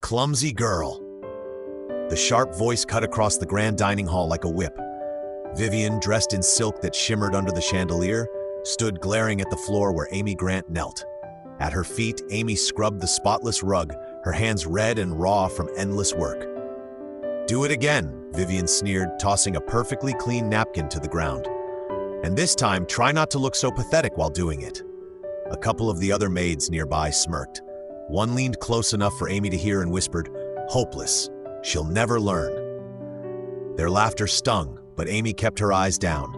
Clumsy girl. The sharp voice cut across the grand dining hall like a whip. Vivian, dressed in silk that shimmered under the chandelier, stood glaring at the floor where Amy Grant knelt. At her feet, Amy scrubbed the spotless rug, her hands red and raw from endless work. "Do it again," Vivian sneered, tossing a perfectly clean napkin to the ground. "And this time, try not to look so pathetic while doing it." A couple of the other maids nearby smirked. One leaned close enough for Amy to hear and whispered, "Hopeless. She'll never learn." Their laughter stung, but Amy kept her eyes down.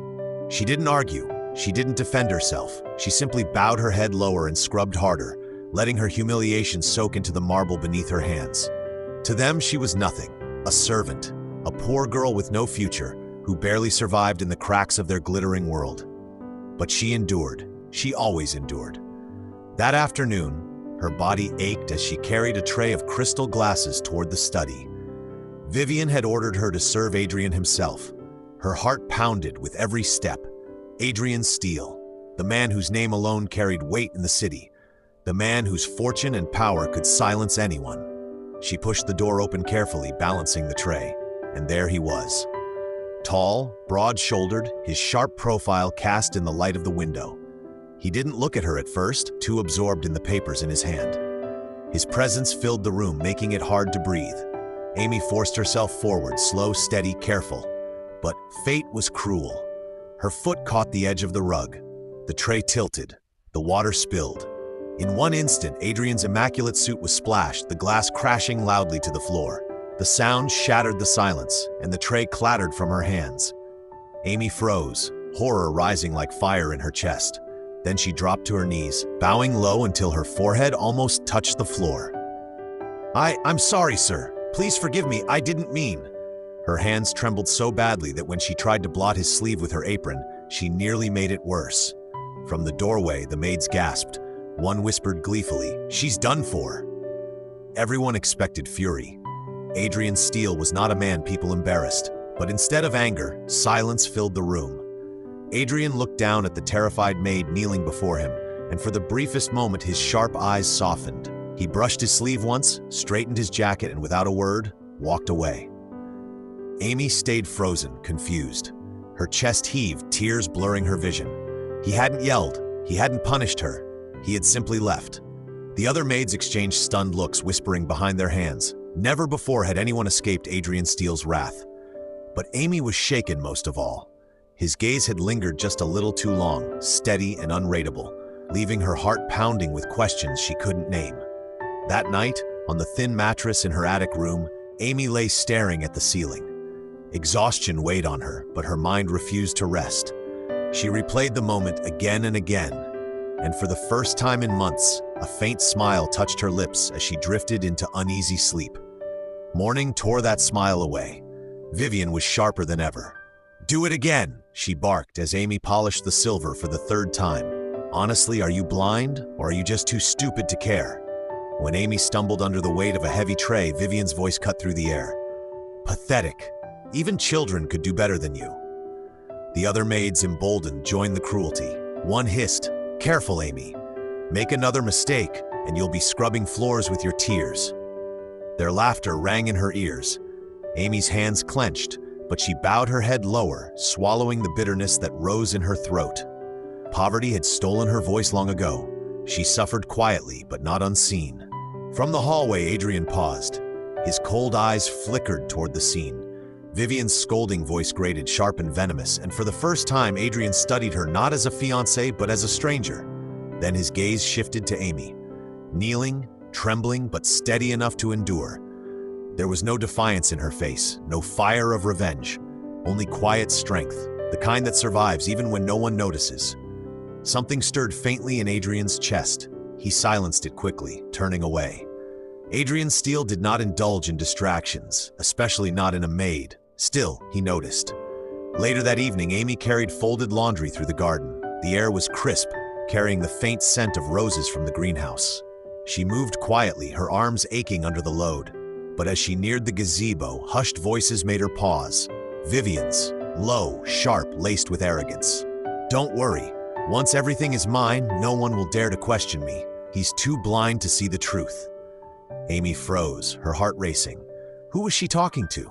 She didn't argue. She didn't defend herself. She simply bowed her head lower and scrubbed harder, letting her humiliation soak into the marble beneath her hands. To them, she was nothing, a servant, a poor girl with no future, who barely survived in the cracks of their glittering world. But she endured. She always endured. That afternoon, her body ached as she carried a tray of crystal glasses toward the study. Vivian had ordered her to serve Adrian himself. Her heart pounded with every step. Adrian Steele, the man whose name alone carried weight in the city, the man whose fortune and power could silence anyone. She pushed the door open carefully, balancing the tray, and there he was. Tall, broad-shouldered, his sharp profile cast in the light of the window. He didn't look at her at first, too absorbed in the papers in his hand. His presence filled the room, making it hard to breathe. Amy forced herself forward, slow, steady, careful. But fate was cruel. Her foot caught the edge of the rug. The tray tilted. The water spilled. In one instant, Adrian's immaculate suit was splashed, the glass crashing loudly to the floor. The sound shattered the silence, and the tray clattered from her hands. Amy froze, horror rising like fire in her chest. Then she dropped to her knees, bowing low until her forehead almost touched the floor. I'm sorry, sir. Please forgive me, I didn't mean." Her hands trembled so badly that when she tried to blot his sleeve with her apron, she nearly made it worse. From the doorway, the maids gasped. One whispered gleefully, "She's done for." Everyone expected fury. Adrian Steele was not a man people embarrassed, but instead of anger, silence filled the room. Adrian looked down at the terrified maid kneeling before him, and for the briefest moment his sharp eyes softened. He brushed his sleeve once, straightened his jacket, and without a word, walked away. Amy stayed frozen, confused. Her chest heaved, tears blurring her vision. He hadn't yelled. He hadn't punished her. He had simply left. The other maids exchanged stunned looks, whispering behind their hands. Never before had anyone escaped Adrian Steele's wrath. But Amy was shaken most of all. His gaze had lingered just a little too long, steady and unrateable, leaving her heart pounding with questions she couldn't name. That night, on the thin mattress in her attic room, Amy lay staring at the ceiling. Exhaustion weighed on her, but her mind refused to rest. She replayed the moment again and again, and for the first time in months, a faint smile touched her lips as she drifted into uneasy sleep. Morning tore that smile away. Vivian was sharper than ever. "Do it again," she barked as Amy polished the silver for the third time. "Honestly, are you blind, or are you just too stupid to care?" When Amy stumbled under the weight of a heavy tray, Vivian's voice cut through the air. "Pathetic. Even children could do better than you." The other maids, emboldened, joined the cruelty. One hissed, "Careful, Amy. Make another mistake, and you'll be scrubbing floors with your tears." Their laughter rang in her ears. Amy's hands clenched, but she bowed her head lower, swallowing the bitterness that rose in her throat. Poverty had stolen her voice long ago. She suffered quietly, but not unseen. From the hallway, Adrian paused. His cold eyes flickered toward the scene. Vivian's scolding voice grated, sharp and venomous, and for the first time, Adrian studied her not as a fiancé, but as a stranger. Then his gaze shifted to Amy. Kneeling, trembling, but steady enough to endure. There was no defiance in her face, no fire of revenge, only quiet strength, the kind that survives even when no one notices. Something stirred faintly in Adrian's chest. He silenced it quickly, turning away. Adrian Steele did not indulge in distractions, especially not in a maid. Still, he noticed. Later that evening, Amy carried folded laundry through the garden. The air was crisp, carrying the faint scent of roses from the greenhouse. She moved quietly, her arms aching under the load. But as she neared the gazebo, hushed voices made her pause. Vivian's, low, sharp, laced with arrogance. "Don't worry. Once everything is mine, no one will dare to question me. He's too blind to see the truth." Amy froze, her heart racing. Who was she talking to?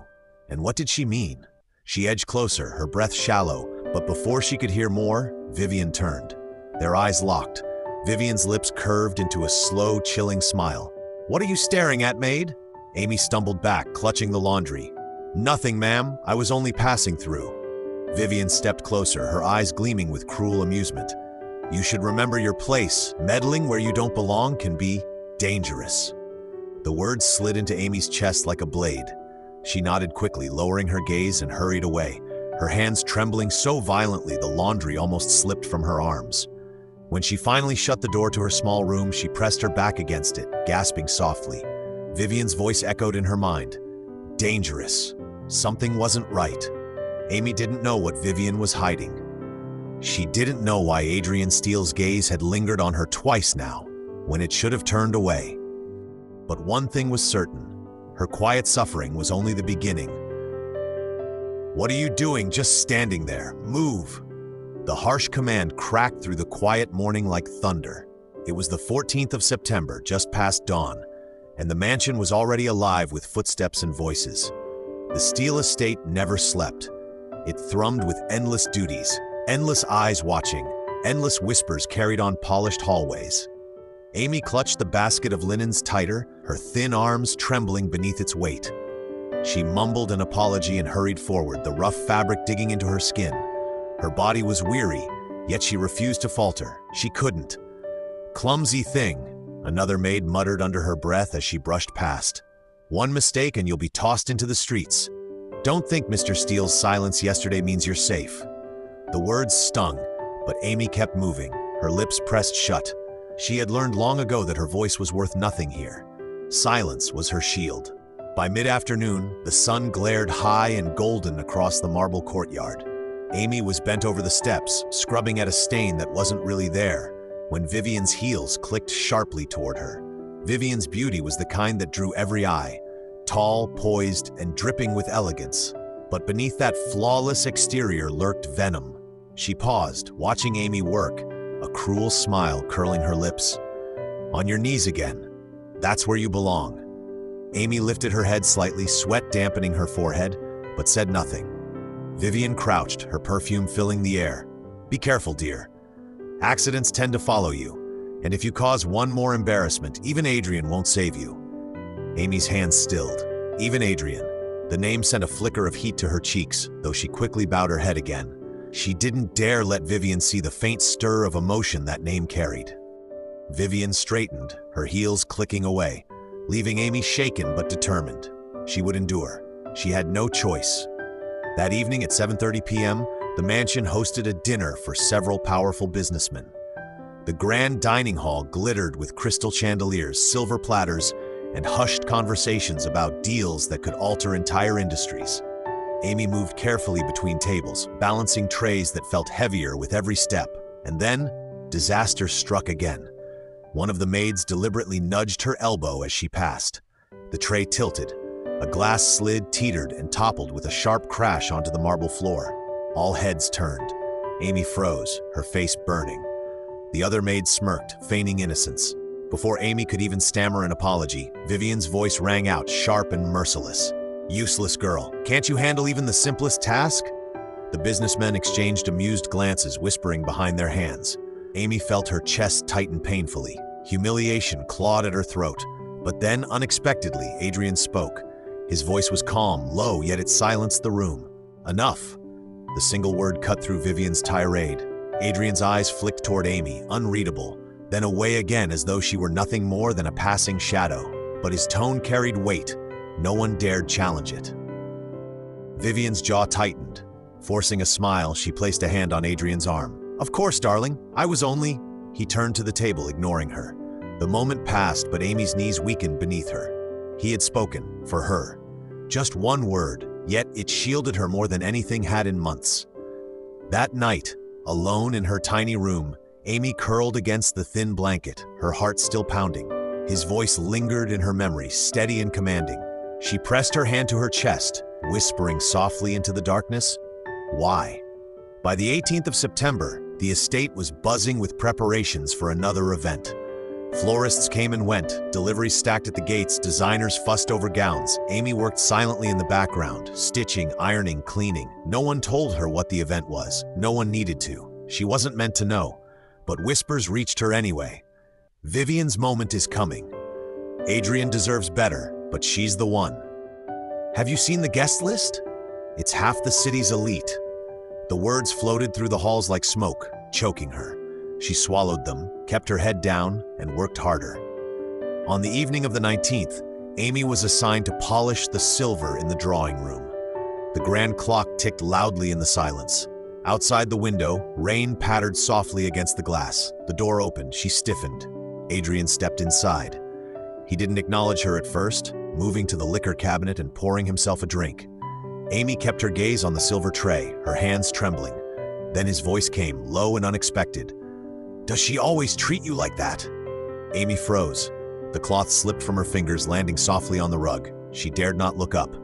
And what did she mean? She edged closer, her breath shallow, but before she could hear more, Vivian turned. Their eyes locked. Vivian's lips curved into a slow, chilling smile. "What are you staring at, Maid?" Amy stumbled back, clutching the laundry. "Nothing, ma'am. I was only passing through." Vivian stepped closer, her eyes gleaming with cruel amusement. "You should remember your place. Meddling where you don't belong can be dangerous." The words slid into Amy's chest like a blade. She nodded quickly, lowering her gaze, and hurried away, her hands trembling so violently the laundry almost slipped from her arms. When she finally shut the door to her small room, she pressed her back against it, gasping softly. Vivian's voice echoed in her mind. Dangerous. Something wasn't right. Amy didn't know what Vivian was hiding. She didn't know why Adrian Steele's gaze had lingered on her twice now, when it should have turned away. But one thing was certain. Her quiet suffering was only the beginning. "What are you doing just standing there? Move!" The harsh command cracked through the quiet morning like thunder. It was the 14th of September, just past dawn, and the mansion was already alive with footsteps and voices. The Steele estate never slept. It thrummed with endless duties, endless eyes watching, endless whispers carried on polished hallways. Amy clutched the basket of linens tighter, her thin arms trembling beneath its weight. She mumbled an apology and hurried forward, the rough fabric digging into her skin. Her body was weary, yet she refused to falter. She couldn't. "Clumsy thing," another maid muttered under her breath as she brushed past. "One mistake and you'll be tossed into the streets. Don't think Mr. Steele's silence yesterday means you're safe." The words stung, but Amy kept moving, her lips pressed shut. She had learned long ago that her voice was worth nothing here. Silence was her shield. By mid-afternoon, the sun glared high and golden across the marble courtyard. Amy was bent over the steps, scrubbing at a stain that wasn't really there, when Vivian's heels clicked sharply toward her. Vivian's beauty was the kind that drew every eye, tall, poised, and dripping with elegance. But beneath that flawless exterior lurked venom. She paused, watching Amy work, a cruel smile curling her lips. "On your knees again. That's where you belong." Amy lifted her head slightly, sweat dampening her forehead, but said nothing. Vivian crouched, her perfume filling the air. "Be careful, dear. Accidents tend to follow you, and if you cause one more embarrassment, even Adrian won't save you." Amy's hands stilled. Even Adrian. The name sent a flicker of heat to her cheeks, though she quickly bowed her head again. She didn't dare let Vivian see the faint stir of emotion that name carried. Vivian straightened, her heels clicking away, leaving Amy shaken but determined. She would endure. She had no choice. That evening at 7:30 p.m., the mansion hosted a dinner for several powerful businessmen. The grand dining hall glittered with crystal chandeliers, silver platters, and hushed conversations about deals that could alter entire industries. Amy moved carefully between tables, balancing trays that felt heavier with every step. And then, disaster struck again. One of the maids deliberately nudged her elbow as she passed. The tray tilted. A glass slid, teetered, and toppled with a sharp crash onto the marble floor. All heads turned. Amy froze, her face burning. The other maid smirked, feigning innocence. Before Amy could even stammer an apology, Vivian's voice rang out, sharp and merciless. "Useless girl. Can't you handle even the simplest task?" The businessmen exchanged amused glances, whispering behind their hands. Amy felt her chest tighten painfully. Humiliation clawed at her throat. But then, unexpectedly, Adrian spoke. His voice was calm, low, yet it silenced the room. "Enough." The single word cut through Vivian's tirade. Adrian's eyes flicked toward Amy, unreadable, then away again as though she were nothing more than a passing shadow. But his tone carried weight. No one dared challenge it. Vivian's jaw tightened. Forcing a smile, she placed a hand on Adrian's arm. "Of course, darling. I was only—" He turned to the table, ignoring her. The moment passed, but Amy's knees weakened beneath her. He had spoken, for her. Just one word, yet it shielded her more than anything had in months. That night, alone in her tiny room, Amy curled against the thin blanket, her heart still pounding. His voice lingered in her memory, steady and commanding. She pressed her hand to her chest, whispering softly into the darkness, "Why?" By the 18th of September, the estate was buzzing with preparations for another event. Florists came and went, deliveries stacked at the gates, designers fussed over gowns. Amy worked silently in the background, stitching, ironing, cleaning. No one told her what the event was. No one needed to. She wasn't meant to know. But whispers reached her anyway. Vivian's moment is coming. Adrian deserves better, but she's the one. Have you seen the guest list? It's half the city's elite. The words floated through the halls like smoke, choking her. She swallowed them, kept her head down, and worked harder. On the evening of the 19th, Amy was assigned to polish the silver in the drawing room. The grand clock ticked loudly in the silence. Outside the window, rain pattered softly against the glass. The door opened. She stiffened. Adrian stepped inside. He didn't acknowledge her at first, moving to the liquor cabinet and pouring himself a drink. Amy kept her gaze on the silver tray, her hands trembling. Then his voice came, low and unexpected. "Does she always treat you like that?" Amy froze. The cloth slipped from her fingers, landing softly on the rug. She dared not look up.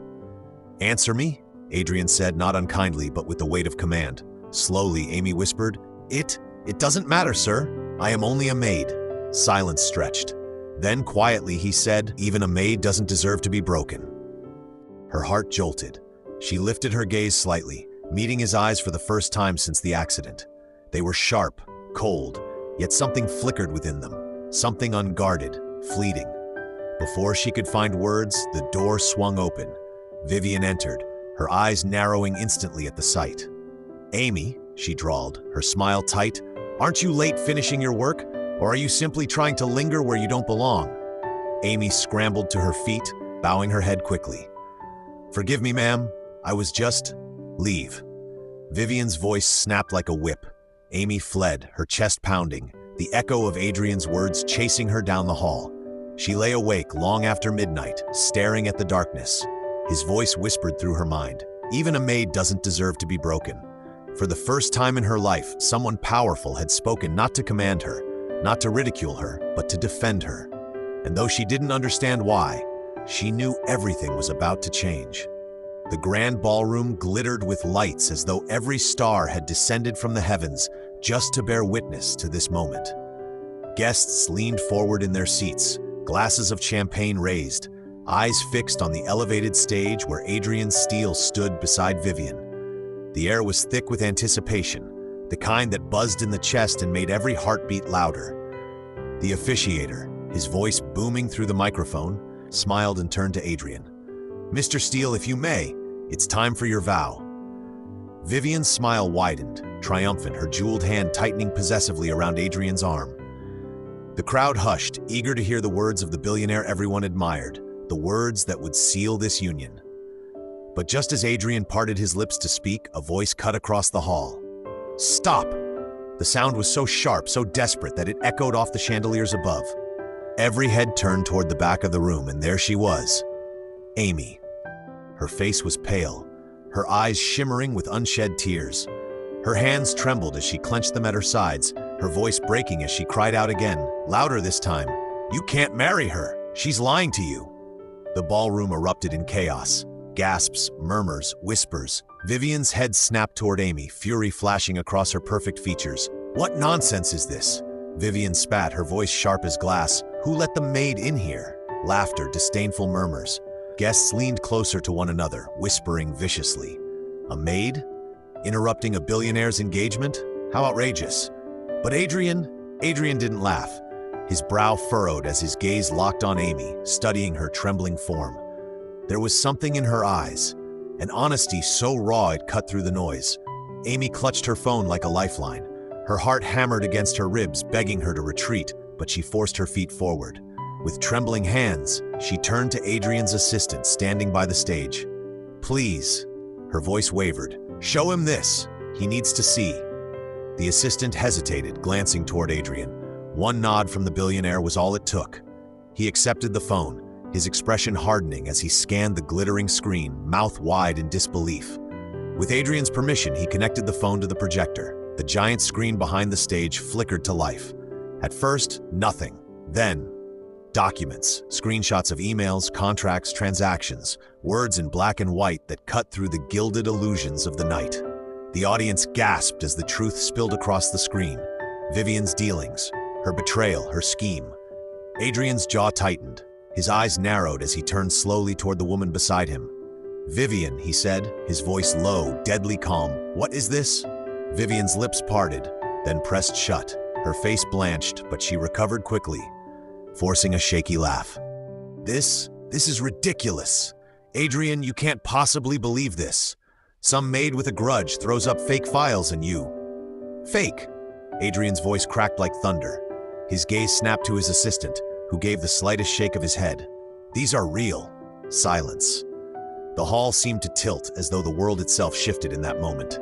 "Answer me," Adrian said, not unkindly, but with the weight of command. Slowly, Amy whispered, It doesn't matter, sir. I am only a maid." Silence stretched. Then quietly he said, "Even a maid doesn't deserve to be broken." Her heart jolted. She lifted her gaze slightly, meeting his eyes for the first time since the accident. They were sharp, cold, yet something flickered within them, something unguarded, fleeting. Before she could find words, the door swung open. Vivian entered, her eyes narrowing instantly at the sight. "Amy," she drawled, her smile tight, "aren't you late finishing your work, or are you simply trying to linger where you don't belong?" Amy scrambled to her feet, bowing her head quickly. "Forgive me, ma'am. I was just... leave." Vivian's voice snapped like a whip. Amy fled, her chest pounding, the echo of Adrian's words chasing her down the hall. She lay awake long after midnight, staring at the darkness. His voice whispered through her mind, "Even a maid doesn't deserve to be broken." For the first time in her life, someone powerful had spoken, not to command her, not to ridicule her, but to defend her. And though she didn't understand why, she knew everything was about to change. The grand ballroom glittered with lights as though every star had descended from the heavens just to bear witness to this moment. Guests leaned forward in their seats, glasses of champagne raised, eyes fixed on the elevated stage where Adrian Steele stood beside Vivian. The air was thick with anticipation, the kind that buzzed in the chest and made every heartbeat louder. The officiator, his voice booming through the microphone, smiled and turned to Adrian. "Mr. Steele, if you may, it's time for your vow." Vivian's smile widened, triumphant, her jeweled hand tightening possessively around Adrian's arm. The crowd hushed, eager to hear the words of the billionaire everyone admired, the words that would seal this union. But just as Adrian parted his lips to speak, a voice cut across the hall. "Stop!" The sound was so sharp, so desperate, that it echoed off the chandeliers above. Every head turned toward the back of the room, and there she was, Amy. Her face was pale, her eyes shimmering with unshed tears. Her hands trembled as she clenched them at her sides, her voice breaking as she cried out again, louder this time, "You can't marry her! She's lying to you!" The ballroom erupted in chaos. Gasps, murmurs, whispers. Vivian's head snapped toward Amy, fury flashing across her perfect features. "What nonsense is this?" Vivian spat, her voice sharp as glass. "Who let the maid in here?" Laughter, disdainful murmurs. Guests leaned closer to one another, whispering viciously. A maid? Interrupting a billionaire's engagement? How outrageous. But Adrian didn't laugh. His brow furrowed as his gaze locked on Amy, studying her trembling form. There was something in her eyes, an honesty so raw it cut through the noise. Amy clutched her phone like a lifeline. Her heart hammered against her ribs, begging her to retreat, but she forced her feet forward. With trembling hands, she turned to Adrian's assistant standing by the stage. "Please," her voice wavered, "show him this. He needs to see." The assistant hesitated, glancing toward Adrian. One nod from the billionaire was all it took. He accepted the phone, his expression hardening as he scanned the glittering screen, mouth wide in disbelief. With Adrian's permission, he connected the phone to the projector. The giant screen behind the stage flickered to life. At first, nothing. Then, documents, screenshots of emails, contracts, transactions, words in black and white that cut through the gilded illusions of the night. The audience gasped as the truth spilled across the screen. Vivian's dealings, her betrayal, her scheme. Adrian's jaw tightened. His eyes narrowed as he turned slowly toward the woman beside him. "Vivian," he said, his voice low, deadly calm. "What is this?" Vivian's lips parted, then pressed shut. Her face blanched, but she recovered quickly, forcing a shaky laugh. This is ridiculous. Adrian, you can't possibly believe this. Some maid with a grudge throws up fake files and you... Fake. Adrian's voice cracked like thunder. His gaze snapped to his assistant, who gave the slightest shake of his head. "These are real." Silence. The hall seemed to tilt as though the world itself shifted in that moment.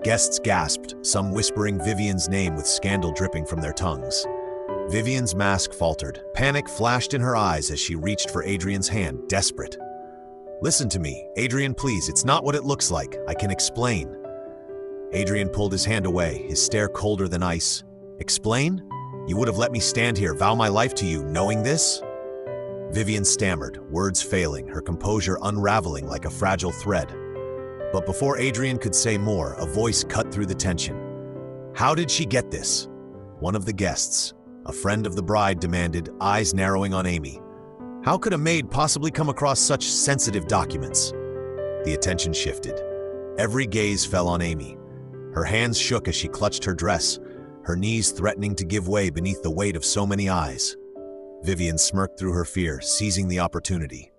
Guests gasped, some whispering Vivian's name with scandal dripping from their tongues. Vivian's mask faltered. Panic flashed in her eyes as she reached for Adrian's hand, desperate. "Listen to me, Adrian, please. It's not what it looks like. I can explain." Adrian pulled his hand away, his stare colder than ice. "Explain? You would have let me stand here, vow my life to you, knowing this?" Vivian stammered, words failing, her composure unraveling like a fragile thread. But before Adrian could say more, a voice cut through the tension. "How did she get this?" One of the guests, a friend of the bride, demanded, eyes narrowing on Amy. "How could a maid possibly come across such sensitive documents?" The attention shifted. Every gaze fell on Amy. Her hands shook as she clutched her dress, her knees threatening to give way beneath the weight of so many eyes. Vivian smirked through her fear, seizing the opportunity.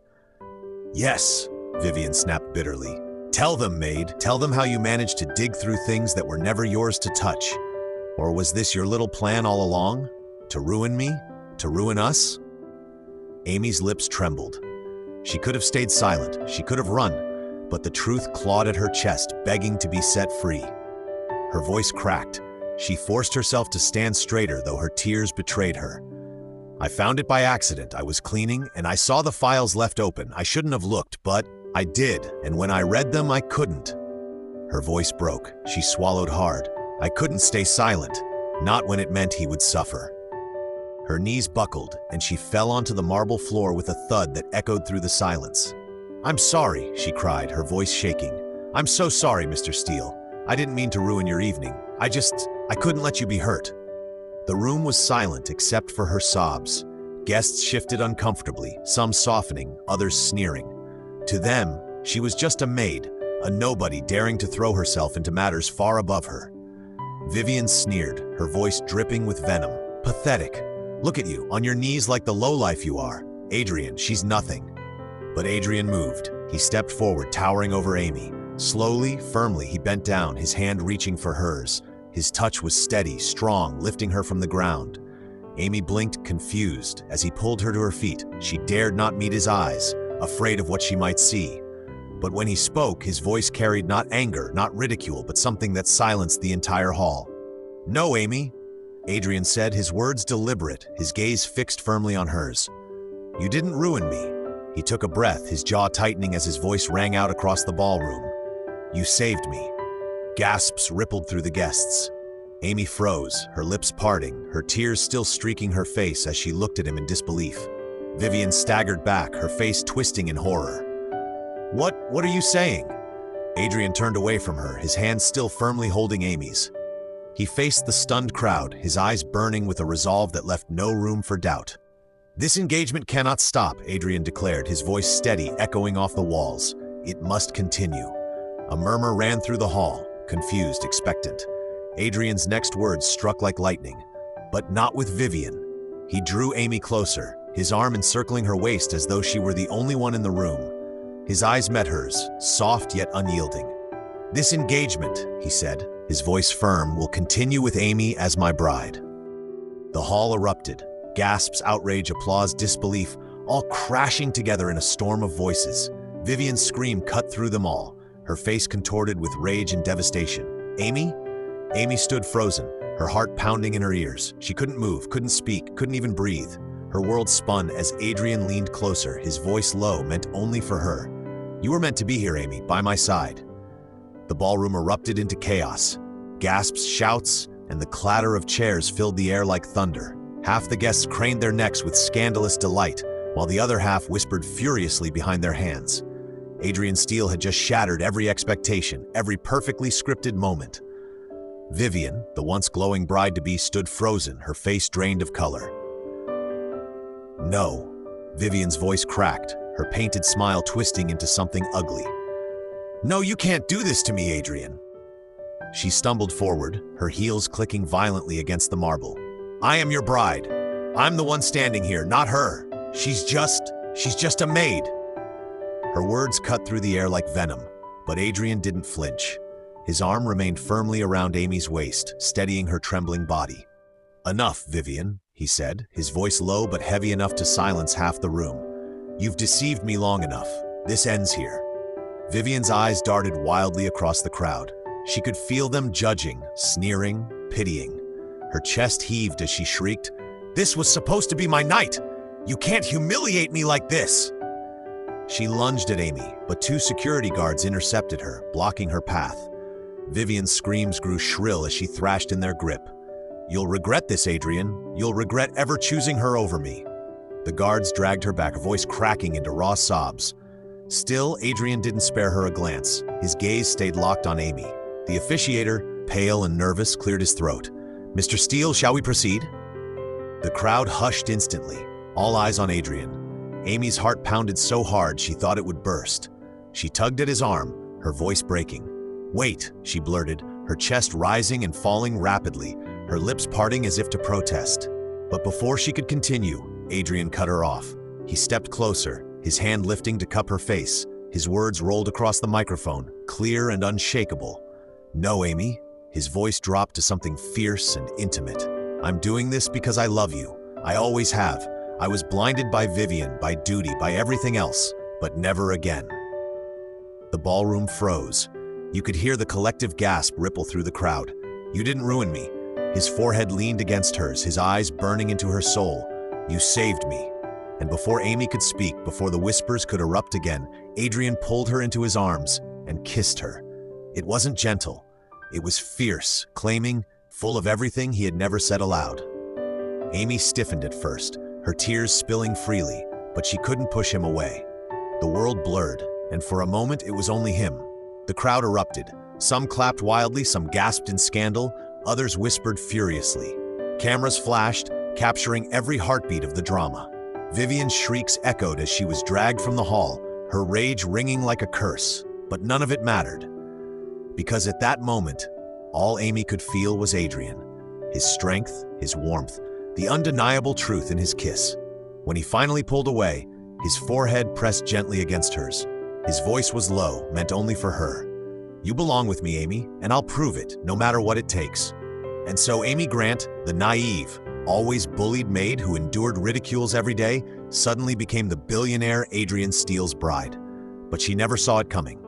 "Yes," Vivian snapped bitterly. "Tell them, Maid. Tell them how you managed to dig through things that were never yours to touch. Or was this your little plan all along? To ruin me? To ruin us?" Amy's lips trembled. She could have stayed silent, she could have run, but the truth clawed at her chest, begging to be set free. Her voice cracked. She forced herself to stand straighter, though her tears betrayed her. "I found it by accident. I was cleaning, and I saw the files left open. I shouldn't have looked, but I did, and when I read them, I couldn't." Her voice broke. She swallowed hard. "I couldn't stay silent, not when it meant he would suffer." Her knees buckled, and she fell onto the marble floor with a thud that echoed through the silence. "I'm sorry," she cried, her voice shaking. "I'm so sorry, Mr. Steele. I didn't mean to ruin your evening. I couldn't let you be hurt." The room was silent except for her sobs. Guests shifted uncomfortably, some softening, others sneering. To them, she was just a maid, a nobody daring to throw herself into matters far above her. Vivian sneered, her voice dripping with venom. "Pathetic. Look at you, on your knees like the lowlife you are. Adrian, she's nothing." But Adrian moved. He stepped forward, towering over Amy. Slowly, firmly, he bent down, his hand reaching for hers. His touch was steady, strong, lifting her from the ground. Amy blinked, confused. As he pulled her to her feet, she dared not meet his eyes, afraid of what she might see. But when he spoke, his voice carried not anger, not ridicule, but something that silenced the entire hall. "No, Amy," Adrian said, his words deliberate, his gaze fixed firmly on hers. "You didn't ruin me." He took a breath, his jaw tightening as his voice rang out across the ballroom. "You saved me." Gasps rippled through the guests. Amy froze, her lips parting, her tears still streaking her face as she looked at him in disbelief. Vivian staggered back, her face twisting in horror. What are you saying?" Adrian turned away from her, his hand still firmly holding Amy's. He faced the stunned crowd, his eyes burning with a resolve that left no room for doubt. "This engagement cannot stop," Adrian declared, his voice steady, echoing off the walls. "It must continue." A murmur ran through the hall, confused, expectant. Adrian's next words struck like lightning. "But not with Vivian." He drew Amy closer, his arm encircling her waist as though she were the only one in the room. His eyes met hers, soft yet unyielding. "This engagement," he said, his voice firm, "will continue with Amy as my bride." The hall erupted. Gasps, outrage, applause, disbelief, all crashing together in a storm of voices. Vivian's scream cut through them all, her face contorted with rage and devastation. "Amy?" Amy stood frozen, her heart pounding in her ears. She couldn't move, couldn't speak, couldn't even breathe. Her world spun as Adrian leaned closer, his voice low, meant only for her. "You were meant to be here, Amy, by my side." The ballroom erupted into chaos. Gasps, shouts, and the clatter of chairs filled the air like thunder. Half the guests craned their necks with scandalous delight, while the other half whispered furiously behind their hands. Adrian Steele had just shattered every expectation, every perfectly scripted moment. Vivian, the once glowing bride-to-be, stood frozen, her face drained of color. No. Vivian's voice cracked, her painted smile twisting into something ugly. No, you can't do this to me, Adrian. She stumbled forward, her heels clicking violently against the marble. I am your bride. I'm the one standing here, not her. She's just a maid. Her words cut through the air like venom, but Adrian didn't flinch. His arm remained firmly around Amy's waist, steadying her trembling body. Enough, Vivian, he said, his voice low but heavy enough to silence half the room. You've deceived me long enough. This ends here. Vivian's eyes darted wildly across the crowd. She could feel them judging, sneering, pitying. Her chest heaved as she shrieked, "This was supposed to be my night! You can't humiliate me like this!" She lunged at Amy, but two security guards intercepted her, blocking her path. Vivian's screams grew shrill as she thrashed in their grip. You'll regret this, Adrian. You'll regret ever choosing her over me. The guards dragged her back, her voice cracking into raw sobs. Still, Adrian didn't spare her a glance. His gaze stayed locked on Amy. The officiator, pale and nervous, cleared his throat. Mr. Steele, shall we proceed? The crowd hushed instantly, all eyes on Adrian. Amy's heart pounded so hard she thought it would burst. She tugged at his arm, her voice breaking. Wait, she blurted, her chest rising and falling rapidly, her lips parting as if to protest. But before she could continue, Adrian cut her off. He stepped closer, his hand lifting to cup her face. His words rolled across the microphone, clear and unshakable. No, Amy. His voice dropped to something fierce and intimate. I'm doing this because I love you. I always have. I was blinded by Vivian, by duty, by everything else, but never again. The ballroom froze. You could hear the collective gasp ripple through the crowd. You didn't ruin me. His forehead leaned against hers, his eyes burning into her soul. You saved me. And before Amy could speak, before the whispers could erupt again, Adrian pulled her into his arms and kissed her. It wasn't gentle. It was fierce, claiming, full of everything he had never said aloud. Amy stiffened at first, her tears spilling freely, but she couldn't push him away. The world blurred, and for a moment it was only him. The crowd erupted. Some clapped wildly, some gasped in scandal, others whispered furiously. Cameras flashed, capturing every heartbeat of the drama. Vivian's shrieks echoed as she was dragged from the hall, her rage ringing like a curse. But none of it mattered. Because at that moment, all Amy could feel was Adrian. His strength, his warmth, the undeniable truth in his kiss. When he finally pulled away, his forehead pressed gently against hers. His voice was low, meant only for her. You belong with me, Amy, and I'll prove it, no matter what it takes. And so Amy Grant, the naive, always bullied maid who endured ridicules every day, suddenly became the billionaire Adrian Steele's bride. But she never saw it coming.